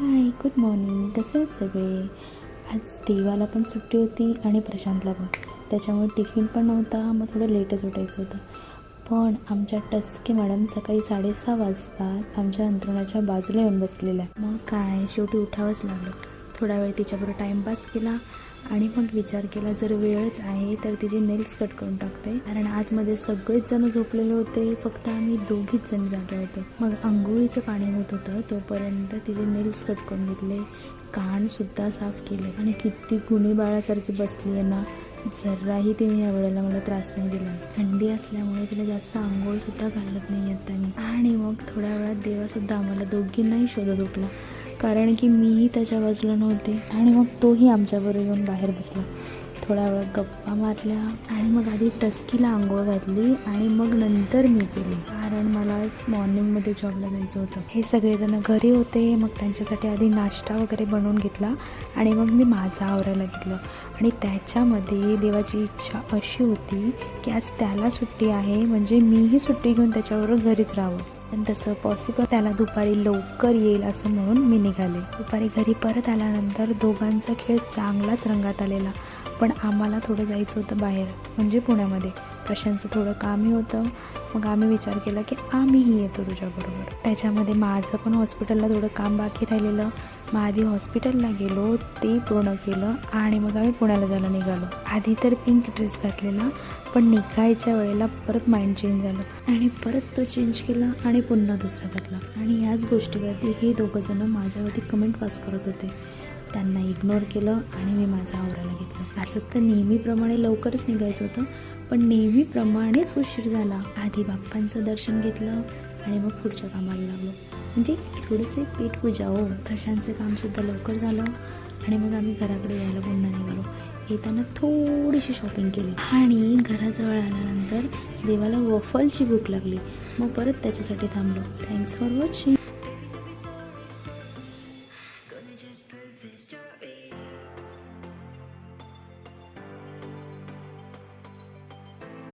हाय, good morning. कसे आहेत सगळे? आज देवाला पण सुट्टी होती आणि प्रशांतला पण. त्याच्यामुळे टिफिन पण नव्हता, मग थोडं लेटच उठायचं होतं. पण आमच्या टसके मॅडम सकाळी 6:30 वाजता आमच्या अंथरुणाच्या बाजूला येऊन बसलेल्या. मग काय, शेवटी उठावंच लागलं. थोडा वेळ तिच्याबरोबर टाईमपास केला आणि मग विचार केला जर वेळच आहे तर तिचे नेल्स कट करून टाकते. कारण आतमध्ये सगळेच जण झोपलेले होते, फक्त आम्ही दोघीच जण जागे होतो. मग आंघोळीचं पाणी होत होतं, तोपर्यंत तिचे नेल्स कट करून घेतले, कानसुद्धा साफ केले. आणि किती गुणी बाळासारखी बसली आहे ना. जराही तिने या वेळेला मला त्रास नाही दिला. थंडी असल्यामुळे तिला जास्त आंघोळसुद्धा घालत नाही आहेत त्यांनी. आणि मग थोड्या वेळात देवासुद्धा आम्हाला दोघींनाही शोधत उठला, कारण की मीही त्याच्या बाजूला नव्हते. आणि मग तोही आमच्याबरोबर येऊन बाहेर बसला. थोड्या वेळा गप्पा मारल्या आणि मग आधी टस्कीला आंघोळ घातली आणि मग नंतर मी केली, कारण मला आज मॉर्निंगमध्ये जॉबला जायचं होतं. हे सगळेजण घरी होते, मग त्यांच्यासाठी आधी नाश्ता वगैरे बनवून घेतला आणि मग मी माझं आवरायला घेतलं. आणि त्याच्यामध्ये देवाची इच्छा अशी होती की आज त्याला सुट्टी आहे, म्हणजे मीही सुट्टी घेऊन त्याच्याबरोबर घरीच राहावं. पण तसं पॉसिबल त्याला दुपारी लवकर येईल असं म्हणून मी निघाले. दुपारी घरी परत आल्यानंतर दोघांचा खेळ चांगलाच रंगात आलेला. पण आम्हाला थोडं जायचं होतं बाहेर, म्हणजे पुण्यामध्ये. प्रशांतचं थोडं कामही होतं. मग आम्ही विचार केला की आम्हीही येतो तुझ्याबरोबर. त्याच्यामध्ये माझं पण हॉस्पिटलला थोडं काम बाकी राहिलेलं. मग आधी हॉस्पिटलला गेलो, ते पूर्ण केलं आणि मग आम्ही पुण्याला जायला निघालो. आधी तर पिंक ड्रेस घातलेला, पण निघायच्या वेळेला परत माइंड चेंज झालं आणि परत तो चेंज केला आणि पुन्हा दुसरा घातला. आणि याच गोष्टीवरती हे दोघंजणं माझ्यावरती कमेंट पास करत होते. त्यांना इग्नोर केलं आणि मी माझं आवरायला घेतलं. असं तर नेहमीप्रमाणे लवकरच निघायचं होतं, पण नेहमीप्रमाणेच उशीर झाला. आधी बाप्पांचं दर्शन घेतलं आणि मग पुढच्या कामाला लागलो, म्हणजे थोडेसे पेटपूजा हो. प्रशांतचं कामसुद्धा लवकर झालं आणि मग आम्ही घराकडे यायला पुन्हा निघालो. येताना थोडीशी शॉपिंग केली आणि घराजवळ आल्यानंतर देवाला वफलची भूक लागली, मग परत त्याच्यासाठी थांबलो. Thanks for watching.